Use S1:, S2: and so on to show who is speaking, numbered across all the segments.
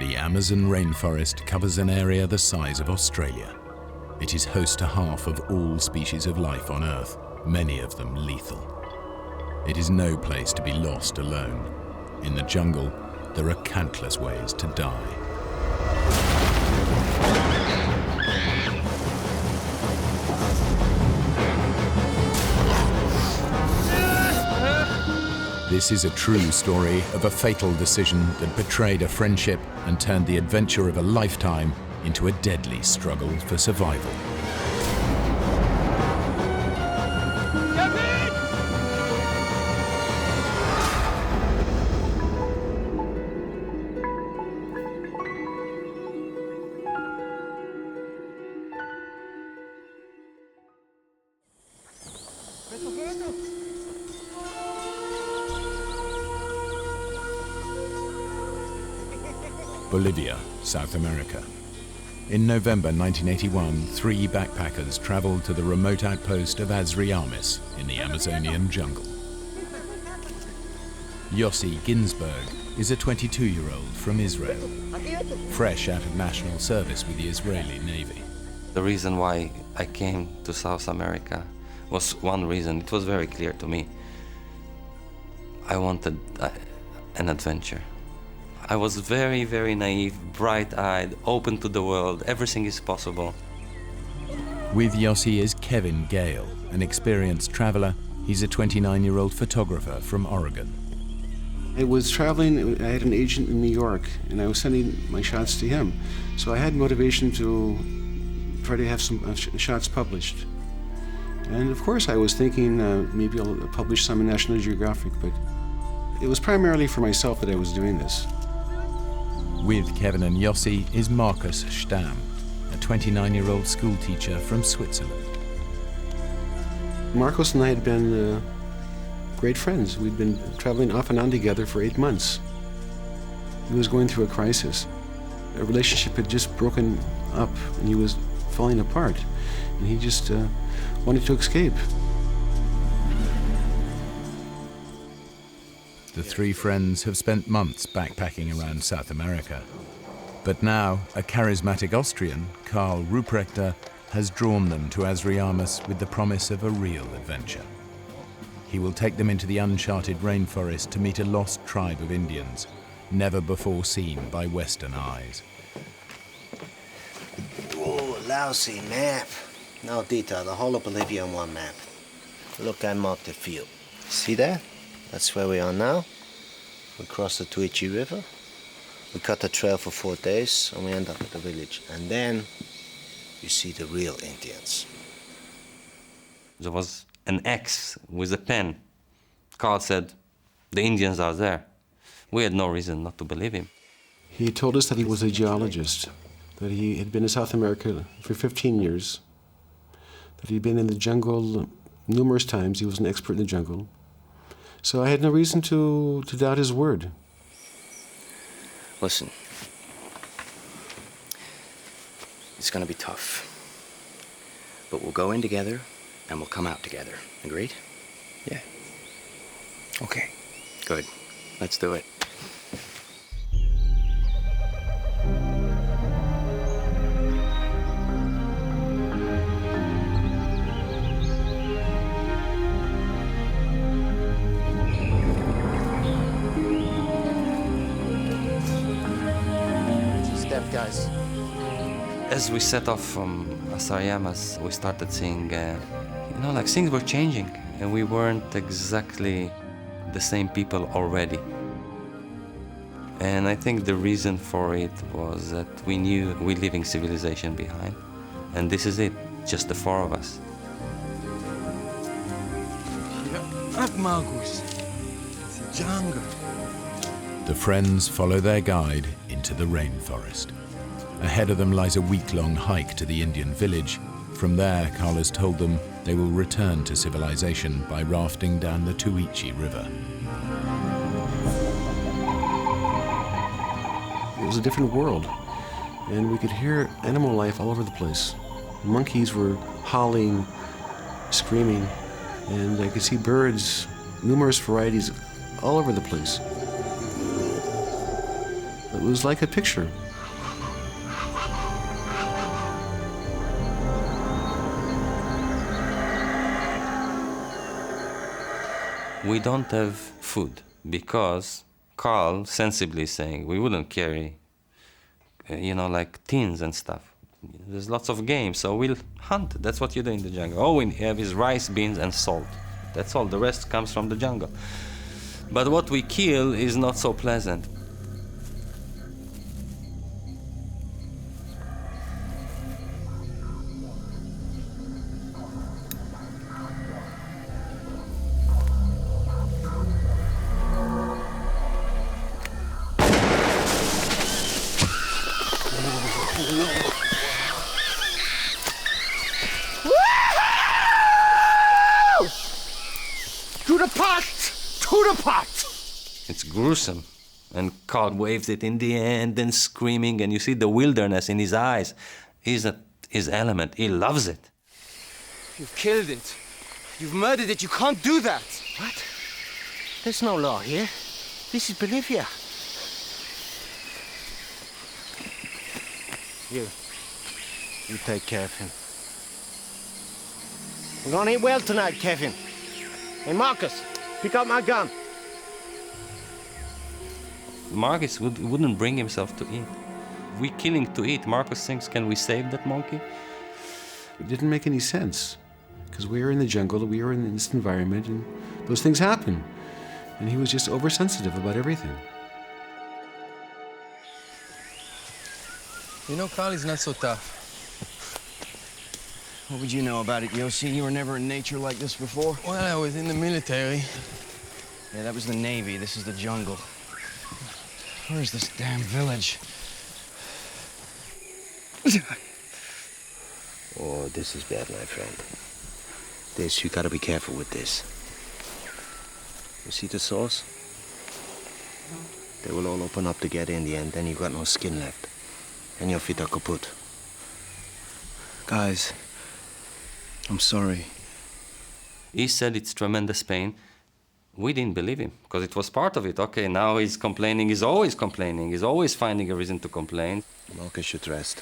S1: The Amazon rainforest covers an area the size of Australia. It is host to half of all species of life on Earth, many of them lethal. It is no place to be lost alone. In the jungle, there are countless ways to die. This is a true story of a fatal decision that betrayed a friendship and turned the adventure of a lifetime into a deadly struggle for survival. Bolivia, South America. In November 1981, 3 backpackers traveled to the remote outpost of Azriamis in the Amazonian jungle. Yossi Ginsberg is a 22-year-old from Israel, fresh out of national service with the Israeli Navy.
S2: The reason why I came to South America was one reason. It was very clear to me. I wanted an adventure. I was very, very naive, bright-eyed, open to the world. Everything is possible.
S1: With Yossi is Kevin Gale, an experienced traveler. He's a 29-year-old photographer from Oregon.
S3: I was traveling, I had an agent in New York, and I was sending my shots to him. So I had motivation to try to have some shots published. And of course I was thinking maybe I'll publish some in National Geographic, but it was primarily for myself that I was doing this.
S1: With Kevin and Yossi is Markus Stamm, a 29-year-old school teacher from Switzerland.
S3: Marcos and I had been great friends. We'd been traveling off and on together for 8 months. He was going through a crisis. A relationship had just broken up and he was falling apart. And he just wanted to escape.
S1: The 3 friends have spent months backpacking around South America. But now, a charismatic Austrian, Karl Ruprechter, has drawn them to Azriamis with the promise of a real adventure. He will take them into the uncharted rainforest to meet a lost tribe of Indians, never before seen by Western eyes.
S4: Oh, lousy map. No detail, the whole of Bolivia on one map. Look, I marked the field. See that? That's where we are now. We cross the Tuichi River. We cut the trail for 4 days, and we end up at the village. And then you see the real Indians.
S2: There was an X with a pen. Carl said, the Indians are there. We had no reason not to believe him.
S3: He told us that he was a geologist, that he had been in South America for 15 years, that he'd been in the jungle numerous times. He was an expert in the jungle. So I had no reason to doubt his word.
S5: Listen, it's gonna be tough, but we'll go in together and we'll come out together. Agreed?
S6: Yeah. Okay.
S5: Good. Let's do it.
S4: Guys.
S2: As we set off from Azriamis, we started seeing, like things were changing, and we weren't exactly the same people already. And I think the reason for it was that we knew we're leaving civilization behind, and this is it, just the 4 of us.
S6: It's a jungle.
S1: The friends follow their guide into the rainforest. Ahead of them lies a week-long hike to the Indian village. From there, Carl has told them they will return to civilization by rafting down the Tuichi River.
S3: It was a different world, and we could hear animal life all over the place. Monkeys were howling, screaming, and I could see birds, numerous varieties, all over the place. It was like a picture.
S2: We don't have food because Carl sensibly is saying we wouldn't carry, like tins and stuff. There's lots of game, so we'll hunt. That's what you do in the jungle. All we have is rice, beans, and salt. That's all. The rest comes from the jungle. But what we kill is not so pleasant.
S6: To the pot! To the pot!
S2: It's gruesome. And Carl waves it in the end and screaming, and you see the wilderness in his eyes. He's at his element. He loves it.
S6: You've killed it. You've murdered it. You can't do that.
S4: What? There's no law here. This is Bolivia. You take care of him. We're gonna eat well tonight, Kevin. Hey, Marcus, pick up my gun.
S2: Marcus wouldn't bring himself to eat. We're killing to eat. Marcus thinks, can we save that monkey?
S3: It didn't make any sense, because we were in the jungle, we were in this environment, and those things happen. And he was just oversensitive about everything.
S7: You know, Carl is not so tough.
S5: What would you know about it, Yossi? You were never in nature like this before?
S7: Well, I was in the military.
S5: Yeah, that was the Navy. This is the jungle. Where's this damn village?
S4: Oh, this is bad, my friend. You gotta be careful with this. You see the saws? They will all open up together in the end, then you've got no skin left. And your feet are kaput.
S5: Guys, I'm sorry.
S2: He said it's tremendous pain. We didn't believe him, because it was part of it. Okay, now he's complaining. He's always complaining. He's always finding a reason to complain.
S4: Marcus should rest.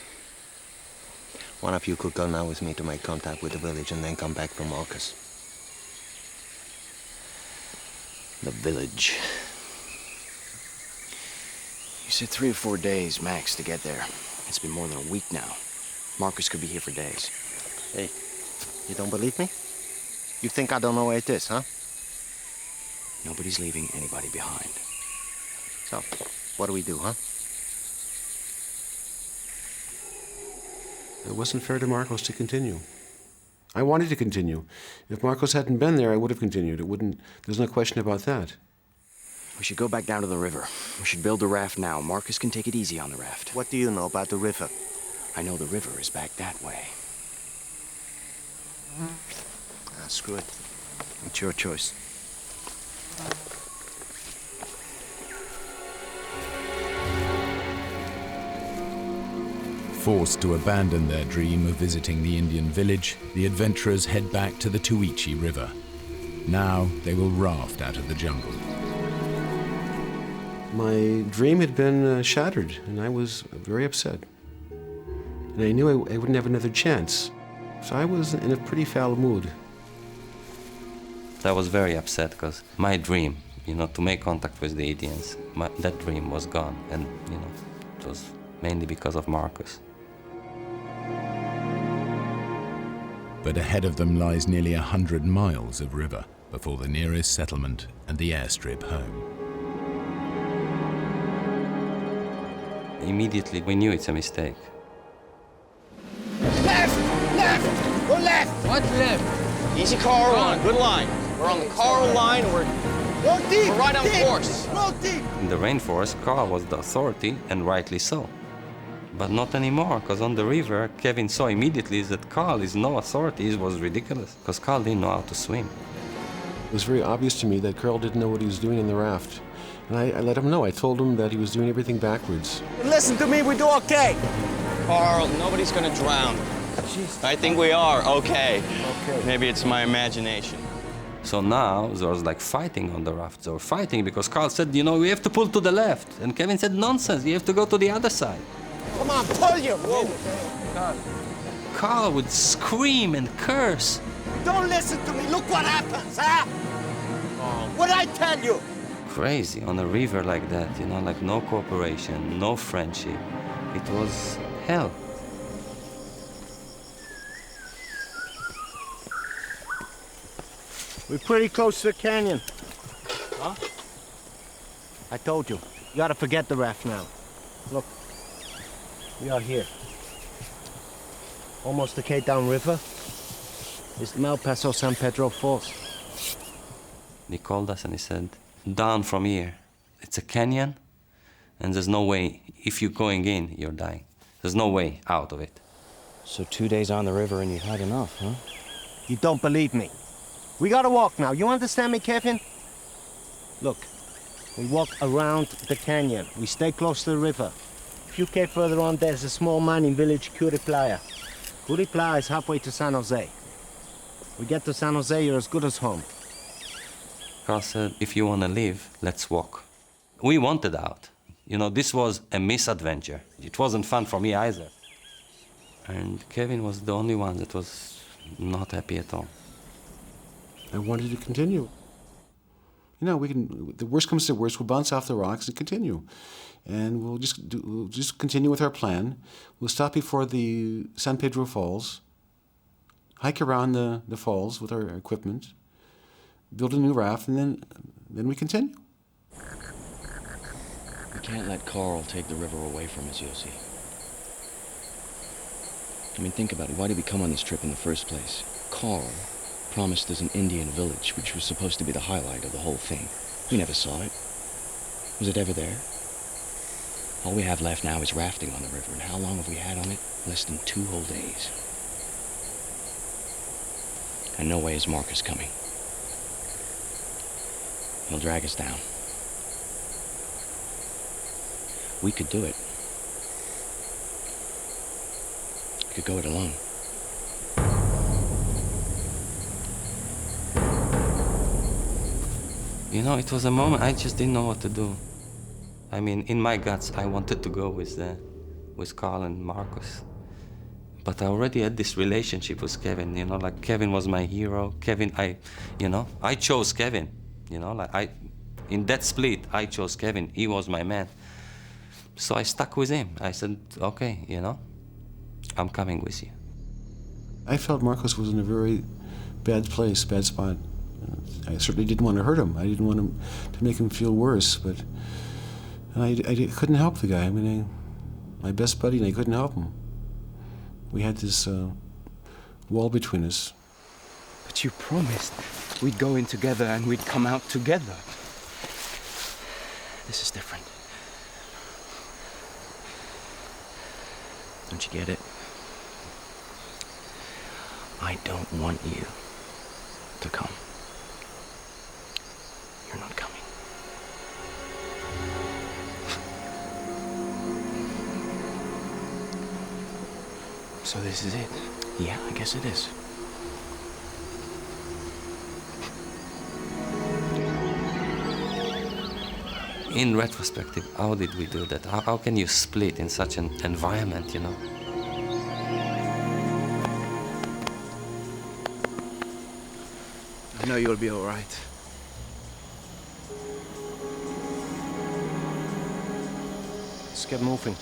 S4: One of you could go now with me to make contact with the village and then come back for Marcus.
S5: The village. You said 3 or 4 days max to get there. It's been more than a week now. Marcus could be here for days.
S4: Hey, you don't believe me? You think I don't know where it is, huh?
S5: Nobody's leaving anybody behind.
S4: So, what do we do, huh?
S3: It wasn't fair to Marcos to continue. I wanted to continue. If Marcos hadn't been there, I would have continued. There's no question about that.
S5: We should go back down to the river. We should build the raft now. Marcus can take it easy on the raft.
S4: What do you know about the river?
S5: I know the river is back that way.
S4: Screw it. It's your choice.
S1: Forced to abandon their dream of visiting the Indian village, the adventurers head back to the Tuichi River. Now they will raft out of the jungle.
S3: My dream had been shattered, and I was very upset. And I knew I wouldn't have another chance. So I was in a pretty foul mood.
S2: I was very upset because my dream, to make contact with the Indians, that dream was gone. And, it was mainly because of Marcus.
S1: But ahead of them lies nearly 100 miles of river before the nearest settlement and the airstrip home.
S2: Immediately, we knew it's a mistake.
S6: Left! Left! Go left!
S7: What left?
S5: Easy, Carl. Good line. We're on the Carl line. We're right on course.
S6: Go deep!
S2: In the rainforest, Carl was the authority, and rightly so. But not anymore, because on the river, Kevin saw immediately that Carl is no authority. It was ridiculous, because Carl didn't know how to swim.
S3: It was very obvious to me that Carl didn't know what he was doing in the raft. And I let him know. I told him that he was doing everything backwards.
S6: Listen to me, we do okay.
S5: Carl, nobody's gonna drown. I think we are okay. Maybe it's my imagination.
S2: So now there was like fighting on the raft. They were fighting because Carl said, you know, we have to pull to the left. And Kevin said, nonsense, you have to go to the other side.
S4: Come on, pull you! Whoa.
S2: Carl would scream and curse.
S4: Don't listen to me. Look what happens, huh? What'd I tell you?
S2: Crazy on a river like that, you know, like no cooperation, no friendship. It was hell.
S4: We're pretty close to the canyon. Huh? I told you. You gotta forget the raft now. Look. We are here. Almost the Downriver. It's the Malpaso San Pedro Falls.
S2: He called us and he said, down from here. It's a canyon, and there's no way, if you're going in, you're dying. There's no way out of it.
S5: So 2 days on the river and you had enough, huh?
S4: You don't believe me. We gotta walk now. You understand me, Kevin? Look, we walk around the canyon. We stay close to the river. A few K further on, there's a small mining village, Playa. Playa is halfway to San Jose. We get to San Jose, you're as good as home.
S2: Carl said, if you want to live, let's walk. We wanted out. You know, this was a misadventure. It wasn't fun for me either. And Kevin was the only one that was not happy at all.
S3: I wanted to continue. You know, the worst comes to worst, we'll bounce off the rocks and continue. And we'll just continue with our plan. We'll stop before the San Pedro Falls, hike around the falls with our equipment, build a new raft, and then we continue.
S5: We can't let Carl take the river away from us, Yossi. I mean, think about it. Why did we come on this trip in the first place? Carl promised us an Indian village, which was supposed to be the highlight of the whole thing. We never saw it. Was it ever there? All we have left now is rafting on the river, and how long have we had on it? Less than 2 whole days. And no way is Marcus coming. He'll drag us down. We could do it. We could go it alone.
S2: You know, it was a moment I just didn't know what to do. I mean, in my guts, I wanted to go with Carl and Marcus. But I already had this relationship with Kevin, you know, like Kevin was my hero. Kevin, I chose Kevin, you know, like in that split, I chose Kevin. He was my man. So I stuck with him. I said, okay, you know, I'm coming with you.
S3: I felt Marcos was in a very bad place, bad spot. I certainly didn't want to hurt him. I didn't want to make him feel worse, but I couldn't help the guy. I mean, my best buddy, and I couldn't help him. We had this wall between us.
S6: But you promised we'd go in together and we'd come out together.
S5: This is different. Don't you get it? I don't want you to come. You're not coming.
S6: So this is it?
S5: Yeah, I guess it is.
S2: In retrospective, how did we do that? How can you split in such an environment, you know?
S6: I know you'll be all right.
S4: Let's get moving.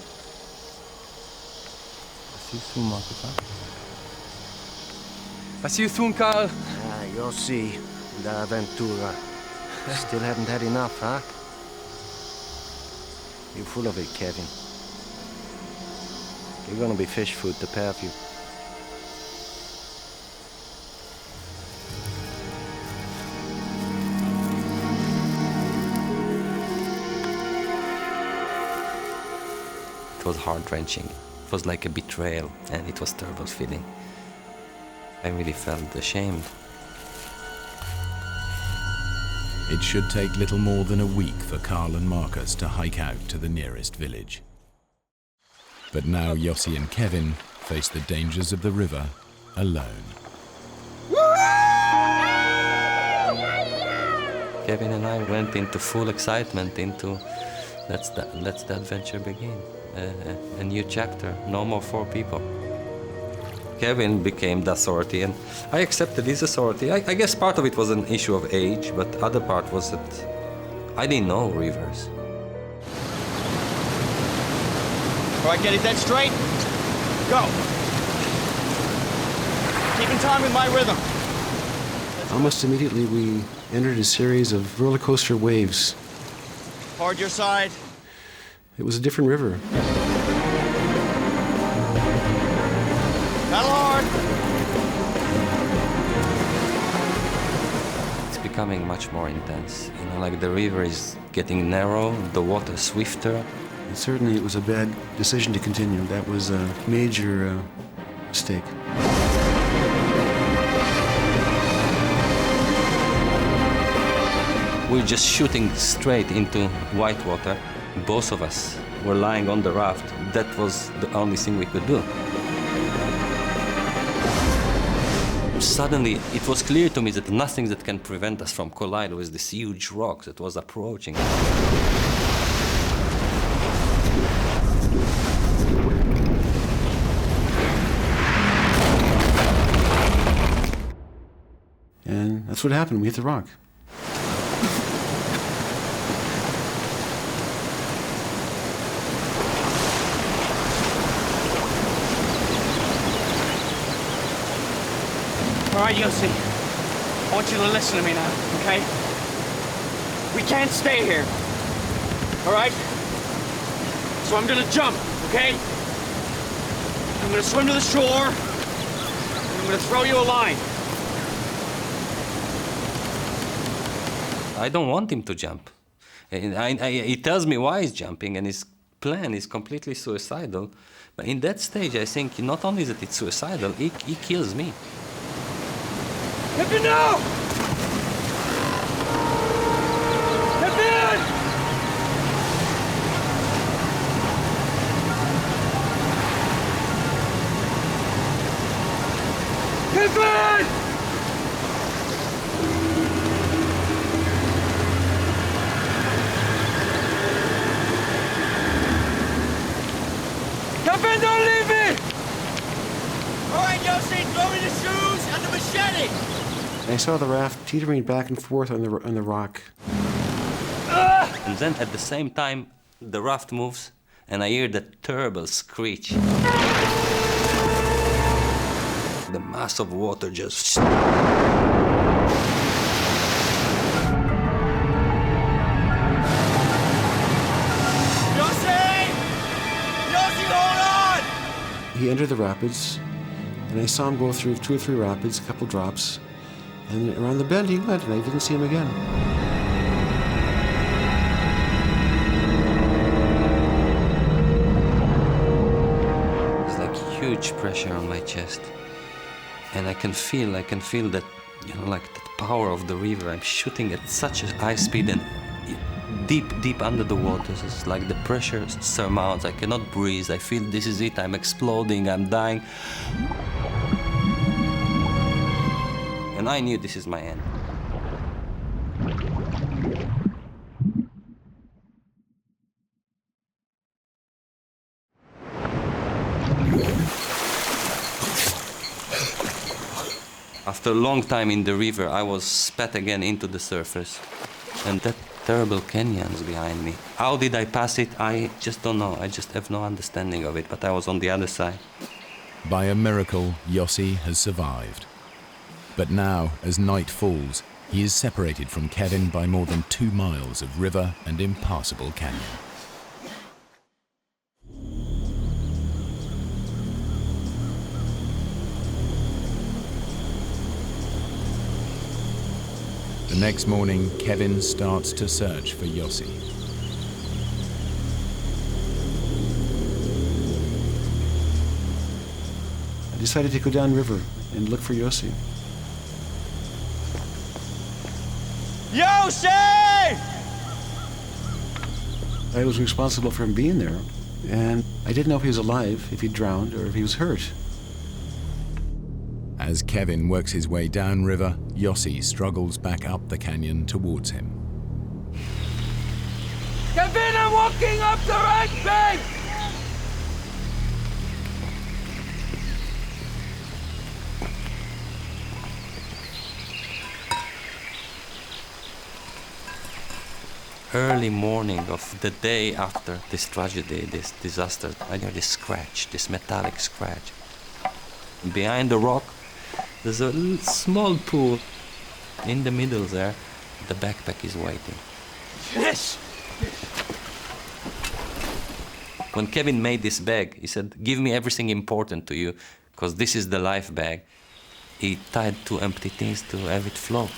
S6: See you soon, Marcus, huh? I see you soon, Carl.
S4: Ah, Yossi, the Aventura. Still haven't had enough, huh? You're full of it, Kevin. You're gonna be fish food, the pair of you.
S2: It was heart-wrenching. It was like a betrayal, and it was a terrible feeling. I really felt ashamed.
S1: It should take little more than a week for Carl and Marcus to hike out to the nearest village. But now Yossi and Kevin face the dangers of the river alone.
S2: Kevin and I went into full excitement into let's the adventure begin. A new chapter, no more 4 people. Kevin became the authority, and I accepted his authority. I guess part of it was an issue of age, but other part was that I didn't know rivers.
S6: All right, get it dead straight. Go. Keep in time with my rhythm.
S3: Almost immediately, we entered a series of roller coaster waves.
S6: Hard your side.
S3: It was a different river.
S6: Paddle hard.
S2: It's becoming much more intense. You know, like the river is getting narrow, the water swifter.
S3: And certainly, it was a bad decision to continue. That was a major mistake.
S2: We're just shooting straight into white water. Both of us were lying on the raft. That was the only thing we could do. Suddenly, it was clear to me that nothing that can prevent us from colliding with this huge rock that was approaching.
S3: And that's what happened. We hit the rock.
S6: All right, Yossi. I want you to listen to me now, okay? We can't stay here. All right? So I'm gonna jump, okay? I'm gonna swim to the shore, and I'm gonna throw you a line.
S2: I don't want him to jump. He tells me why he's jumping, and his plan is completely suicidal. But in that stage, I think not only that it's suicidal, he kills me.
S6: Hip in now! Hip in! Hip in! Kevin, don't leave me! All right, Yossi, throw me the shoes and the machete!
S3: I saw the raft teetering back and forth on the rock.
S2: And then at the same time, the raft moves, and I hear that terrible screech. The mass of water just...
S3: He entered the rapids, and I saw him go through 2 or 3 rapids, a couple drops, and around the bend he went, and I didn't see him again.
S2: It's like huge pressure on my chest, and I can feel that, you know, like the power of the river. I'm shooting at such a high speed and deep under the waters. It's like the pressure surmounts. I cannot breathe. I feel this is it. I'm exploding. I'm dying. And I knew this is my end. After a long time in the river, I was spat again into the surface. And that terrible canyons behind me. How did I pass it? I just don't know. I just have no understanding of it, but I was on the other side.
S1: By a miracle, Yossi has survived. But now, as night falls, he is separated from Kevin by more than 2 miles of river and impassable canyon. The next morning, Kevin starts to search for Yossi.
S3: I decided to go downriver and look for Yossi.
S6: Yossi!
S3: I was responsible for him being there, and I didn't know if he was alive, if he drowned, or if he was hurt.
S1: As Kevin works his way downriver, Yossi struggles back up the canyon towards him.
S6: fucking up the right bank!
S2: Early morning of the day after this tragedy, this disaster, I hear this scratch, this metallic scratch. Behind the rock, there's a small pool. In the middle there, the backpack is waiting.
S6: Yes!
S2: When Kevin made this bag, he said, give me everything important to you, because this is the life bag. He tied 2 empty things to have it float.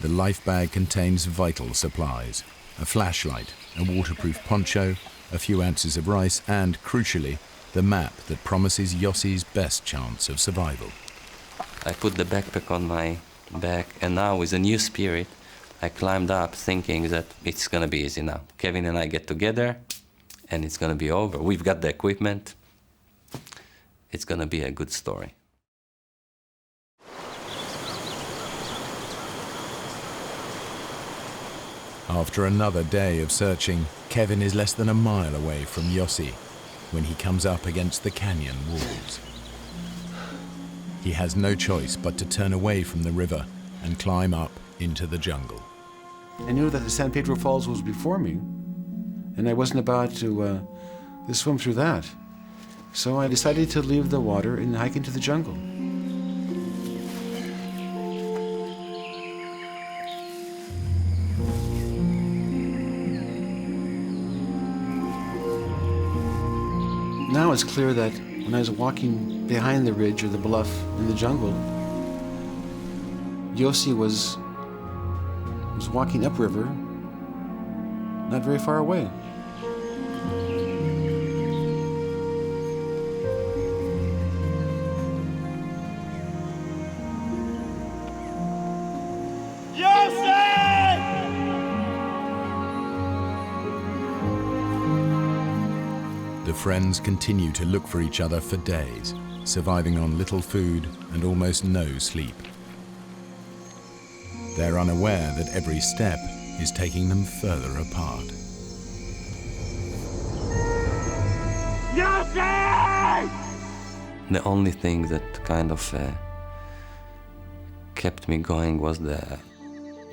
S1: The life bag contains vital supplies, a flashlight, a waterproof poncho, a few ounces of rice, and, crucially, the map that promises Yossi's best chance of survival.
S2: I put the backpack on my back, and now with a new spirit, I climbed up thinking that it's gonna be easy now. Kevin and I get together, and it's gonna be over. We've got the equipment. It's gonna be a good story.
S1: After another day of searching, Kevin is less than a mile away from Yossi when he comes up against the canyon walls. He has no choice but to turn away from the river and climb up into the jungle.
S3: I knew that the San Pedro Falls was before me, and I wasn't about to swim through that. So I decided to leave the water and hike into the jungle. Now it's clear that when I was walking behind the ridge or the bluff in the jungle, Yossi was walking upriver, not very far away.
S1: The friends continue to look for each other for days, surviving on little food and almost no sleep. They're unaware that every step is taking them further apart.
S6: Yossi!
S2: The only thing that kind of kept me going was the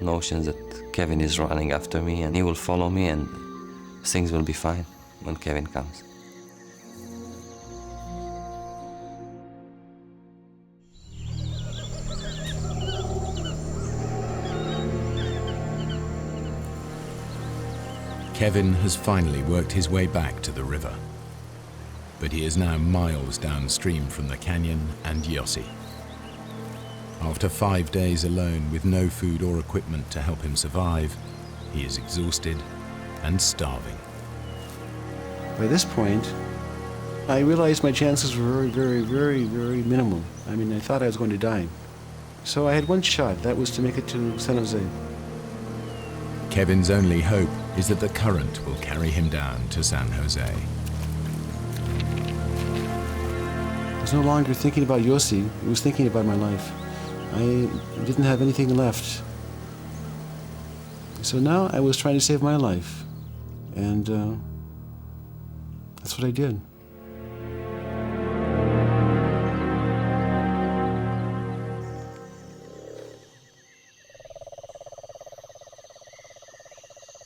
S2: notion that Kevin is running after me and he will follow me and things will be fine when Kevin comes.
S1: Kevin has finally worked his way back to the river, but he is now miles downstream from the canyon and Yossi. After 5 days alone with no food or equipment to help him survive, he is exhausted and starving.
S3: By this point, I realized my chances were very minimal. I mean, I thought I was going to die. So I had one shot. That was to make it to San Jose.
S1: Kevin's only hope is that the current will carry him down to San Jose.
S3: I was no longer thinking about Yossi. I was thinking about my life. I didn't have anything left. So now I was trying to save my life. And that's what I did.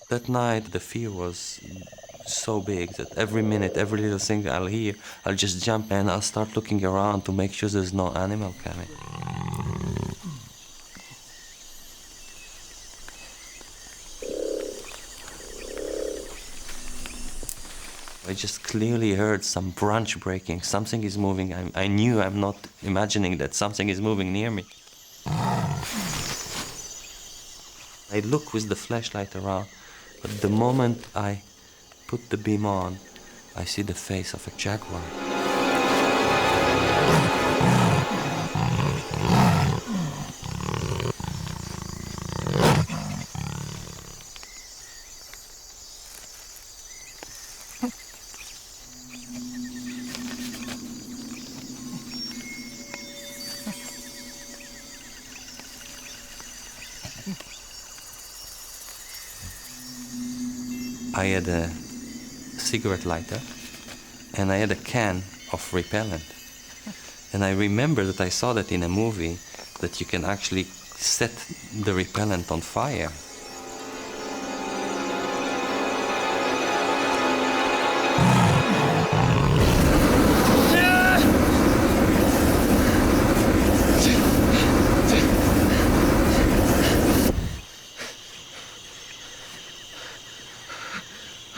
S2: That night, the fear was so big that every minute, every little thing I'll hear, I'll just jump and I'll start looking around to make sure there's no animal coming. I just clearly heard some branch breaking. Something is moving. I knew I'm not imagining that something is moving near me. I look with the flashlight around, but the moment I put the beam on, I see the face of a jaguar. I had a cigarette lighter and I had a can of repellent. And I remember that I saw that in a movie that you can actually set the repellent on fire.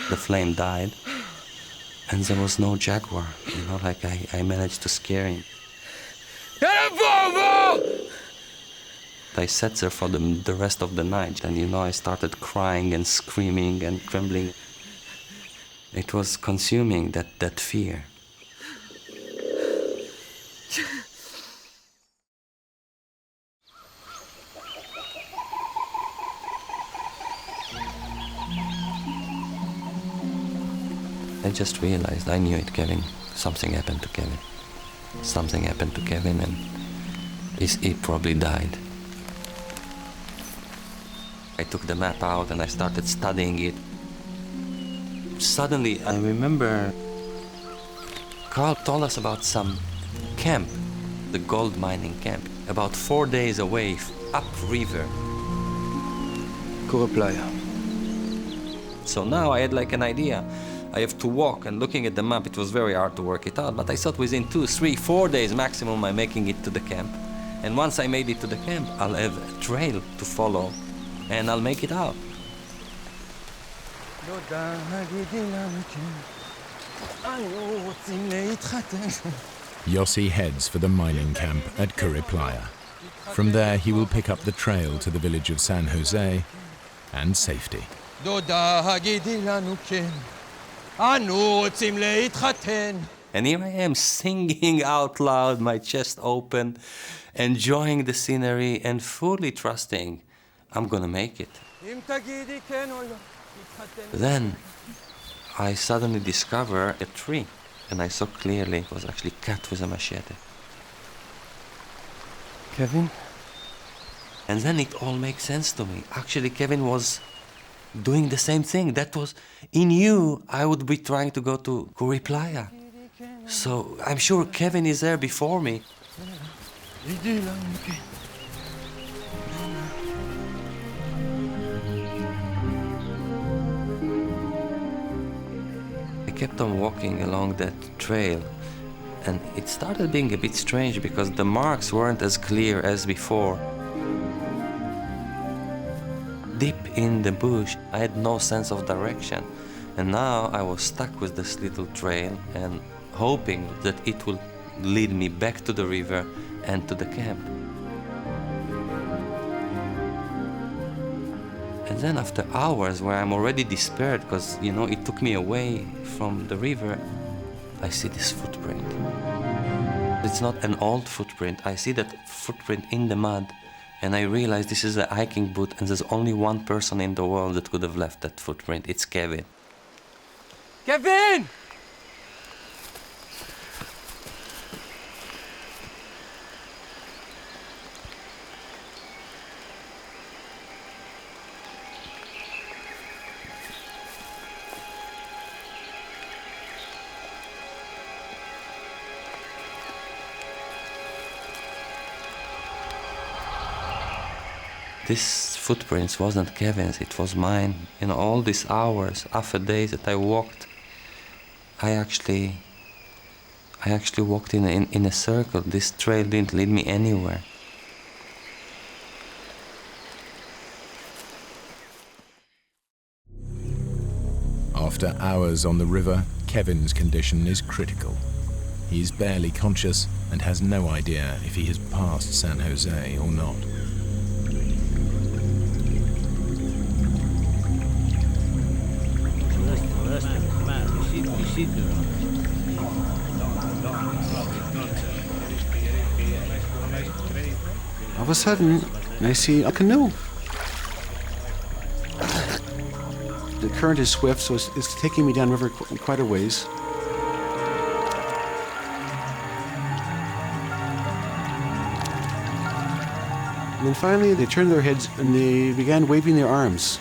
S2: The flame died, and there was no jaguar. You know, like I managed to scare him. I sat there for the rest of the night, and you know, I started crying and screaming and trembling. It was consuming, that fear. I just realized, I knew it, Kevin. Something happened to Kevin. Something happened to Kevin, and he probably died. I took the map out and I started studying it. Suddenly, I remember Carl told us about some camp, the gold mining camp, about 4 days away, upriver.
S5: Playa.
S2: So now I had like an idea. I have to walk, and looking at the map, it was very hard to work it out, but I thought within 2, 3, 4 days maximum I'm making it to the camp. And once I made it to the camp, I'll have a trail to follow, and I'll make it out.
S1: Yossi heads for the mining camp at Playa. From there, he will pick up the trail to the village of San Jose and safety.
S2: And here I am singing out loud, my chest open, enjoying the scenery and fully trusting I'm gonna make it. Then I suddenly discover a tree, and I saw clearly it was actually cut with a machete.
S7: Kevin?
S2: And then it all makes sense to me. Actually, Kevin was doing the same thing. That was, he knew I would be trying to go to Playa. So I'm sure Kevin is there before me. I kept on walking along that trail, and it started being a bit strange because the marks weren't as clear as before. Deep in the bush, I had no sense of direction, and now I was stuck with this little trail and hoping that it will lead me back to the river and to the camp. And then after hours where I'm already despaired because, you know, it took me away from the river, I see this footprint. It's not an old footprint. I see that footprint in the mud, and I realize this is a hiking boot, and there's only one person in the world that could have left that footprint. It's Kevin.
S7: Kevin!
S2: This footprints wasn't Kevin's, it was mine. In all these hours, half a day that I walked, I actually walked in a circle. This trail didn't lead me anywhere.
S1: After hours on the river, Kevin's condition is critical. He's barely conscious and has no idea if he has passed San Jose or not.
S3: All of a sudden, I see a canoe. The current is swift, so it's taking me downriver quite a ways. And then finally, they turned their heads and they began waving their arms.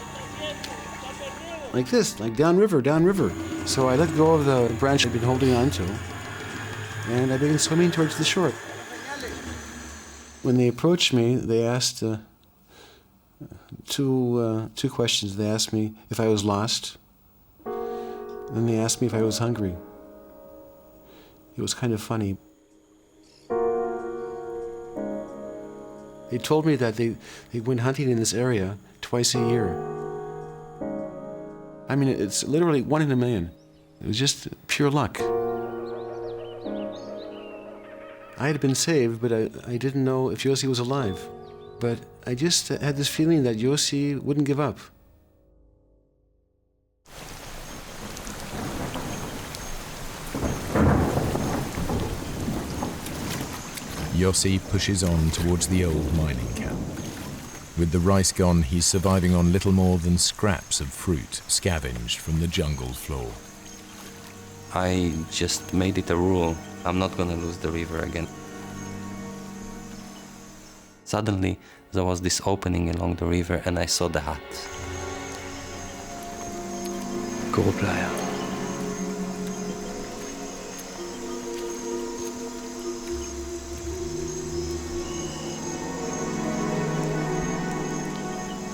S3: like this, like downriver, downriver. So I let go of the branch I'd been holding on to, and I began swimming towards the shore. When they approached me, they asked two questions. They asked me if I was lost, then they asked me if I was hungry. It was kind of funny. They told me that they went hunting in this area twice a year. I mean, it's literally 1 in a million. It was just pure luck. I had been saved, but I didn't know if Yossi was alive. But I just had this feeling that Yossi wouldn't give up.
S1: Yossi pushes on towards the old mining camp. With the rice gone, he's surviving on little more than scraps of fruit scavenged from the jungle floor.
S2: I just made it a rule. I'm not gonna lose the river again. Suddenly, there was this opening along the river and I saw the hut.
S5: Go playa.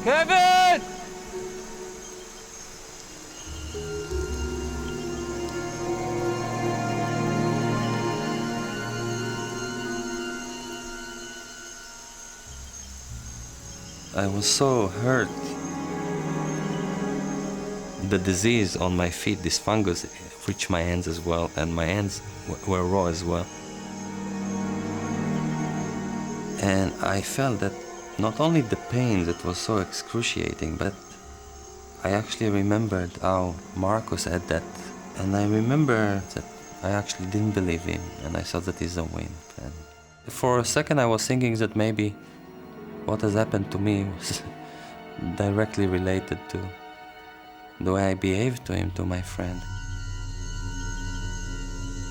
S7: Kevin!
S2: I was so hurt. The disease on my feet, this fungus, reached my hands as well, and my hands were raw as well. And I felt that not only the pain that was so excruciating, but I actually remembered how Marcus had that, and I remember that I actually didn't believe him, and I thought that he's a wimp. And for a second I was thinking that maybe what has happened to me was directly related to the way I behaved to him, to my friend.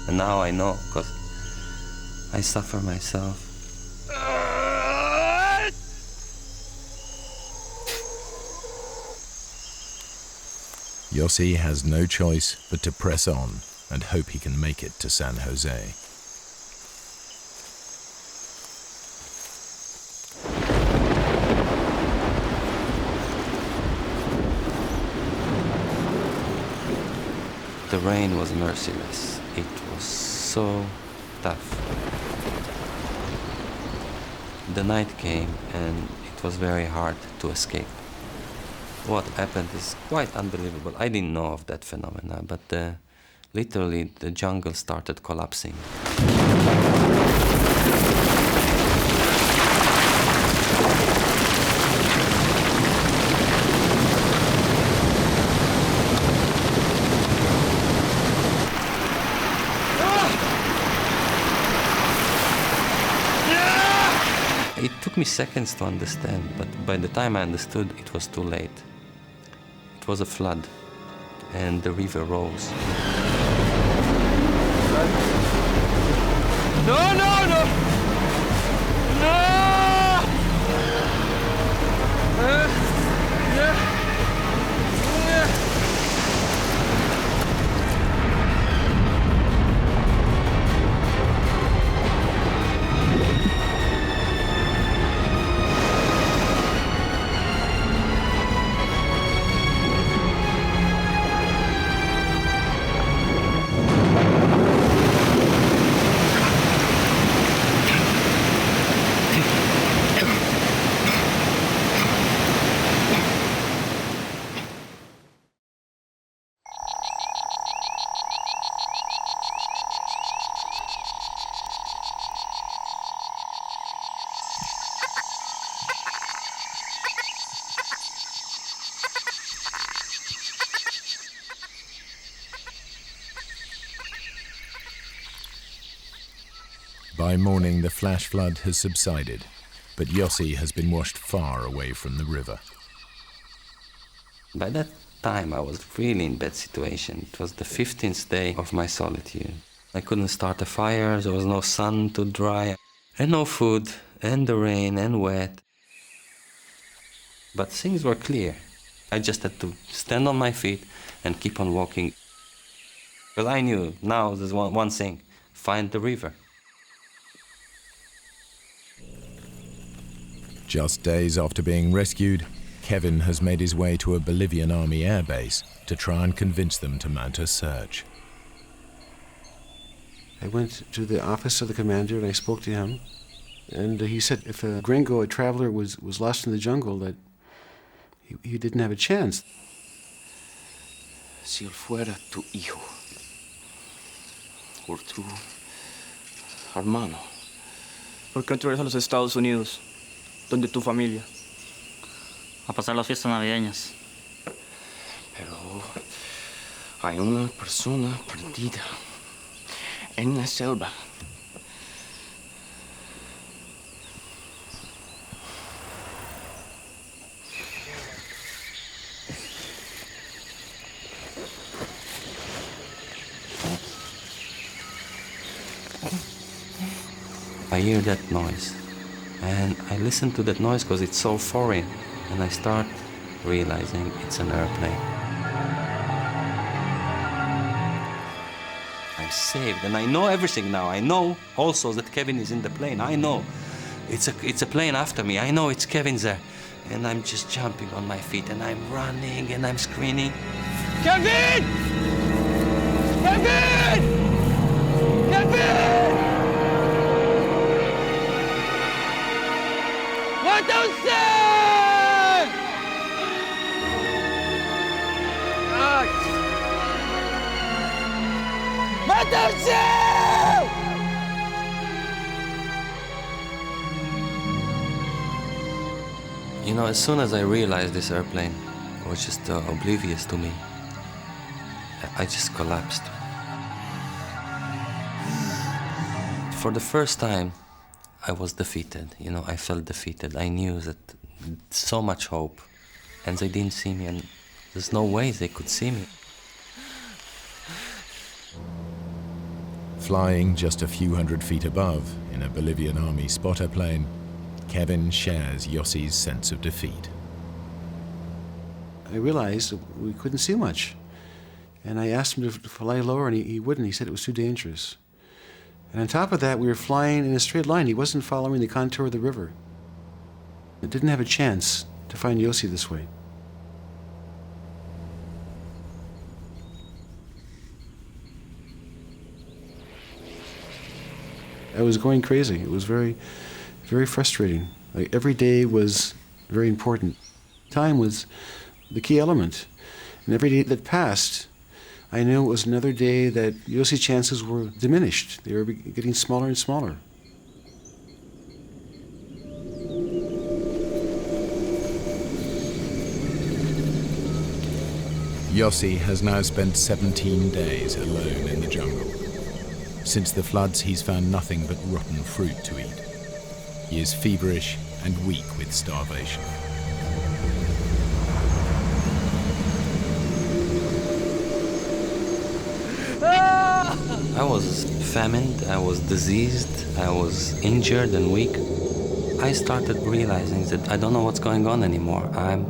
S2: And now I know, because I suffer myself.
S1: Yossi has no choice but to press on and hope he can make it to San Jose.
S2: The rain was merciless. It was so tough. The night came and it was very hard to escape. What happened is quite unbelievable. I didn't know of that phenomena, but literally the jungle started collapsing. It took me seconds to understand, but by the time I understood, it was too late. It was a flood, and the river rose.
S7: No, no, no! No!
S1: By morning, the flash flood has subsided, but Yossi has been washed far away from the river.
S2: By that time, I was really in bad situation. It was the 15th day of my solitude. I couldn't start a fire, there was no sun to dry, and no food, and the rain, and wet. But things were clear. I just had to stand on my feet and keep on walking. Well, I knew now there's one thing, find the river.
S1: Just days after being rescued, Kevin has made his way to a Bolivian army airbase to try and convince them to mount a search.
S3: I went to the office of the commander and I spoke to him. And he said if a gringo, a traveler, was lost in the jungle, that he didn't have a chance.
S5: Si él fuera tu hijo, o tu hermano.
S6: ¿Por qué no te regresas a los Estados Unidos, donde tu familia?
S8: A pasar las fiestas navideñas.
S5: Pero hay una persona perdida en la selva.
S2: I hear that noise, and I listen to that noise because it's so foreign, and I start realizing it's an airplane. I'm saved, and I know everything now. I know also that Kevin is in the plane. I know it's a plane after me. I know it's Kevin there, and I'm just jumping on my feet, and I'm running, and I'm screaming.
S7: Kevin! Kevin! Kevin! Mata-se! Mata-se!
S2: You know, as soon as I realized this airplane was just oblivious to me, I just collapsed. For the first time, I was defeated. You know, I felt defeated. I knew that so much hope, and they didn't see me, and there's no way they could see me.
S1: Flying just a few hundred feet above in a Bolivian army spotter plane, Kevin shares Yossi's sense of defeat.
S3: I realized we couldn't see much. And I asked him to fly lower, and he wouldn't. He said it was too dangerous. And on top of that, we were flying in a straight line. He wasn't following the contour of the river. It didn't have a chance to find Yossi this way. I was going crazy. It was very, very frustrating. Like, every day was very important. Time was the key element. And every day that passed, I knew it was another day that Yossi's chances were diminished. They were getting smaller and smaller.
S1: Yossi has now spent 17 days alone in the jungle. Since the floods, he's found nothing but rotten fruit to eat. He is feverish and weak with starvation.
S2: I was famined, I was diseased, I was injured and weak. I started realizing that I don't know what's going on anymore. I'm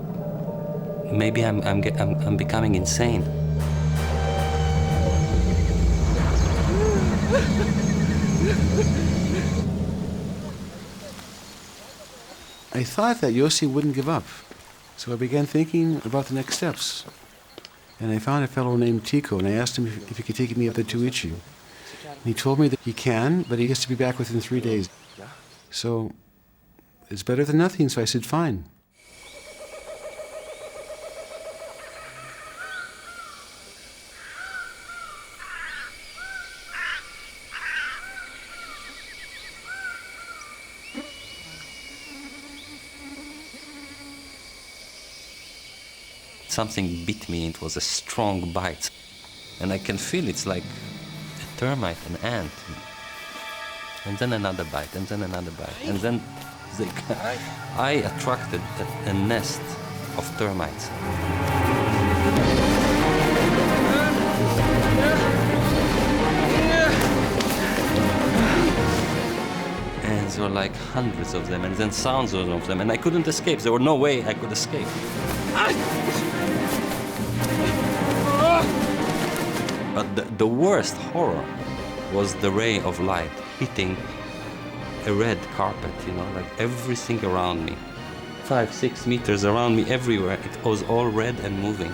S2: becoming insane.
S3: I thought that Yossi wouldn't give up, so I began thinking about the next steps. And I found a fellow named Tico, and I asked him if he could take me up to Tuichi. And he told me that he can, but he has to be back within 3 days. So it's better than nothing, so I said, fine.
S2: Something bit me. It was a strong bite, and I can feel it's like a termite, an ant, and then another bite, and then another bite, and then I attracted a nest of termites. And there were like hundreds of them, and then thousands of them, and I couldn't escape. There were no way I could escape. But the worst horror was the ray of light hitting a red carpet, you know, like everything around me. 5-6 meters around me, everywhere. It was all red and moving.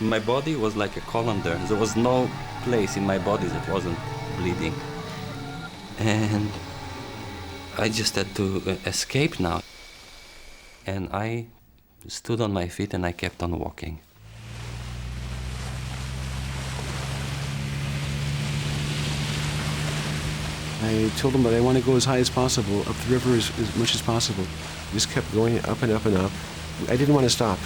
S2: My body was like a colander. There was no place in my body that wasn't bleeding. And I just had to escape now. And I stood on my feet and I kept on walking.
S3: I told him that I want to go as high as possible, up the river as much as possible. Just kept going up and up and up. I didn't want to stop.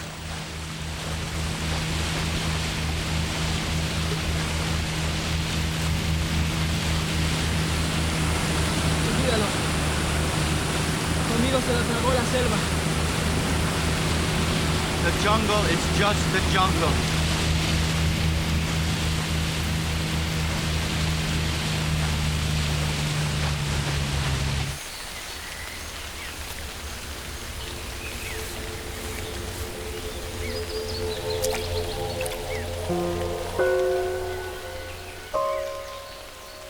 S6: The jungle is just the jungle.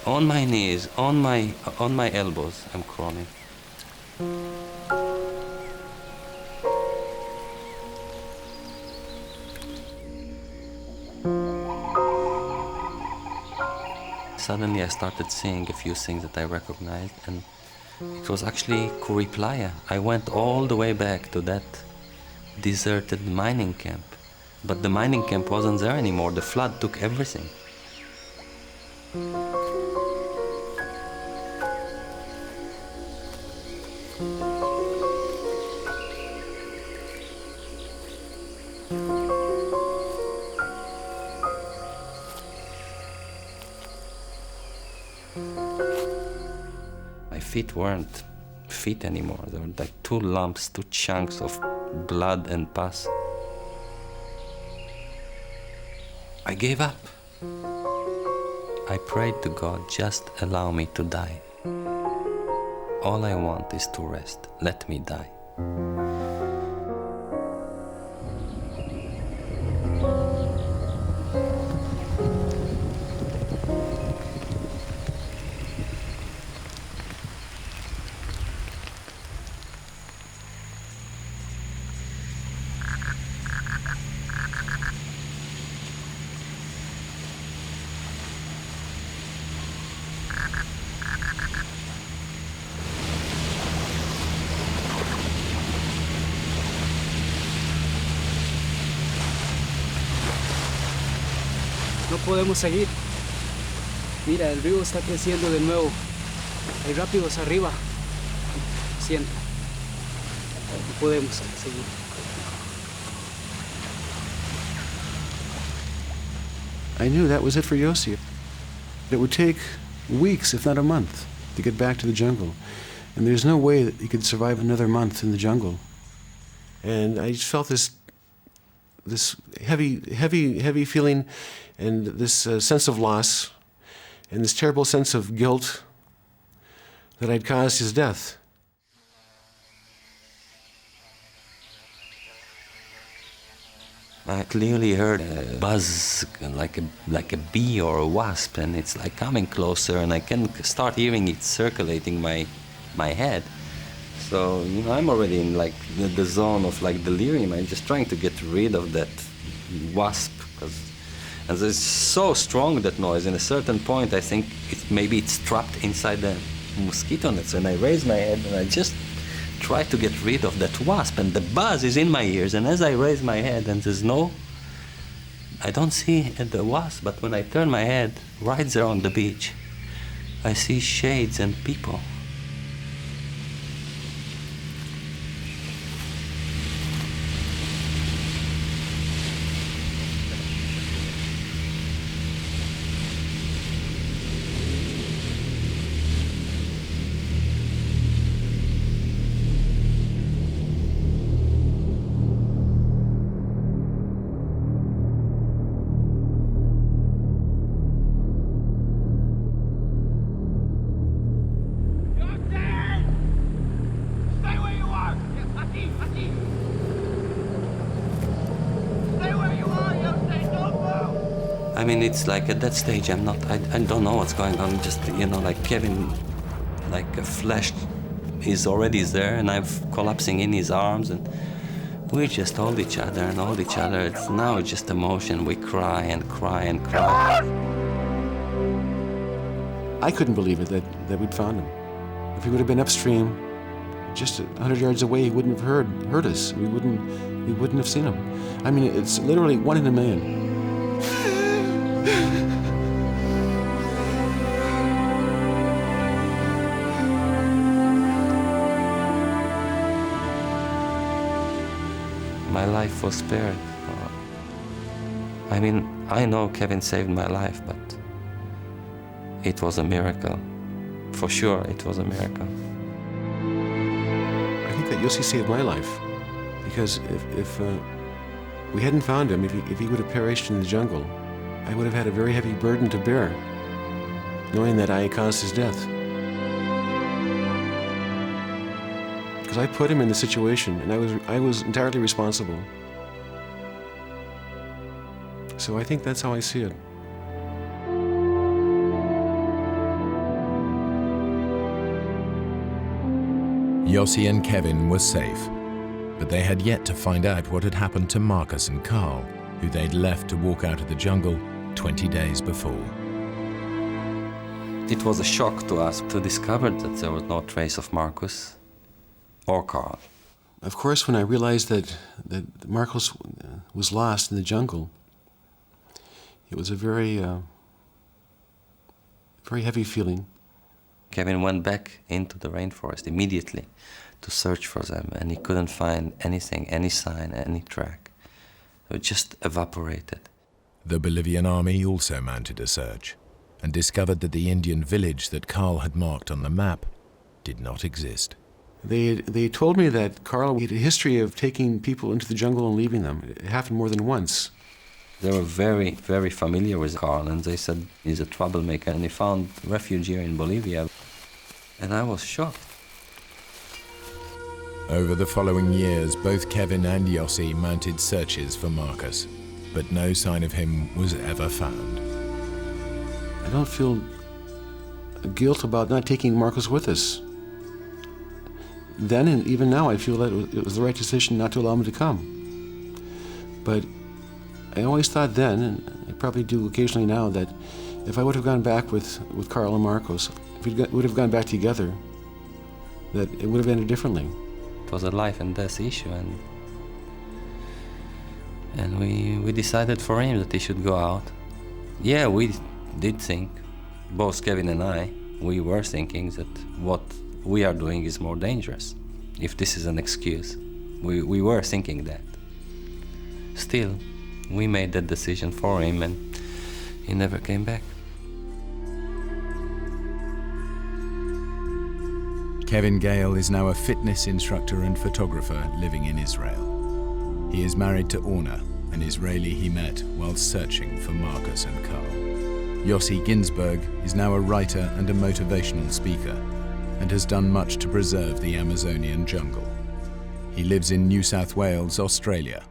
S2: On my knees, on my elbows, I'm crawling. Suddenly I started seeing a few things that I recognized, and it was actually Kuri Playa. I went all the way back to that deserted mining camp, but the mining camp wasn't there anymore. The flood took everything. My feet weren't feet anymore. They were like two lumps, two chunks of blood and pus. I gave up. I prayed to God, just allow me to die. All I want is to rest. Let me die.
S9: No podemos seguir. Mira, el río está creciendo de nuevo. Hay rápidos arriba. Siento. No podemos seguir.
S3: I knew that was it for Yossi. It would take weeks, if not a month, to get back to the jungle. And there's no way that he could survive another month in the jungle. And I just felt this heavy feeling, and this sense of loss, and this terrible sense of guilt that I'd caused his death.
S2: I clearly heard a buzz, like a bee or a wasp, and it's like coming closer, and I can start hearing it circulating my head. So, you know, I'm already in like the zone of like delirium. I'm just trying to get rid of that wasp, and it's so strong, that noise. In a certain point, I think maybe it's trapped inside the mosquito nets, and I raise my head and I just try to get rid of that wasp, and the buzz is in my ears. And as I raise my head, and I don't see the wasp, but when I turn my head, right there on the beach, I see shades and people. I mean, it's like at that stage, I don't know what's going on. Just, you know, like Kevin, like a flesh is already there, and I'm collapsing in his arms, and we just hold each other and hold each other. It's now just emotion. We cry and cry and cry.
S3: I couldn't believe it that we'd found him. If he would have been upstream, just 100 yards away, he wouldn't have heard us. We wouldn't have seen him. I mean, it's literally 1 in a million.
S2: My life was spared. I mean, I know Kevin saved my life, but it was a miracle. For sure, it was a miracle.
S3: I think that Yossi saved my life, because if we hadn't found him, if he would have perished in the jungle, I would have had a very heavy burden to bear, knowing that I caused his death. Because I put him in the situation, and I was entirely responsible. So I think that's how I see it.
S1: Yossi and Kevin were safe, but they had yet to find out what had happened to Marcus and Carl, who they'd left to walk out of the jungle 20 days before.
S2: It was a shock to us to discover that there was no trace of Marcus or Carl.
S3: Of course, when I realized that Marcus was lost in the jungle, it was a very heavy feeling.
S2: Kevin went back into the rainforest immediately to search for them, and he couldn't find anything, any sign, any track. It just evaporated.
S1: The Bolivian army also mounted a search and discovered that the Indian village that Carl had marked on the map did not exist.
S3: They told me that Carl had a history of taking people into the jungle and leaving them. It happened more than once.
S2: They were very, very familiar with Carl, and they said he's a troublemaker, and he found refuge here in Bolivia. And I was shocked.
S1: Over the following years, both Kevin and Yossi mounted searches for Marcus, but no sign of him was ever found.
S3: I don't feel guilt about not taking Marcus with us. Then and even now, I feel that it was the right decision not to allow him to come. But I always thought then, and I probably do occasionally now, that if I would have gone back with Carl and Marcos, if we would have gone back together, that it would have ended differently.
S2: It was a life and death issue, and we decided for him that he should go out. Yeah, we did think, both Kevin and I, we were thinking that what we are doing is more dangerous, if this is an excuse. We were thinking that. Still, we made that decision for him, and he never came back.
S1: Kevin Gale is now a fitness instructor and photographer living in Israel. He is married to Orna, an Israeli he met while searching for Marcus and Carl. Yossi Ginsberg is now a writer and a motivational speaker, and has done much to preserve the Amazonian jungle. He lives in New South Wales, Australia,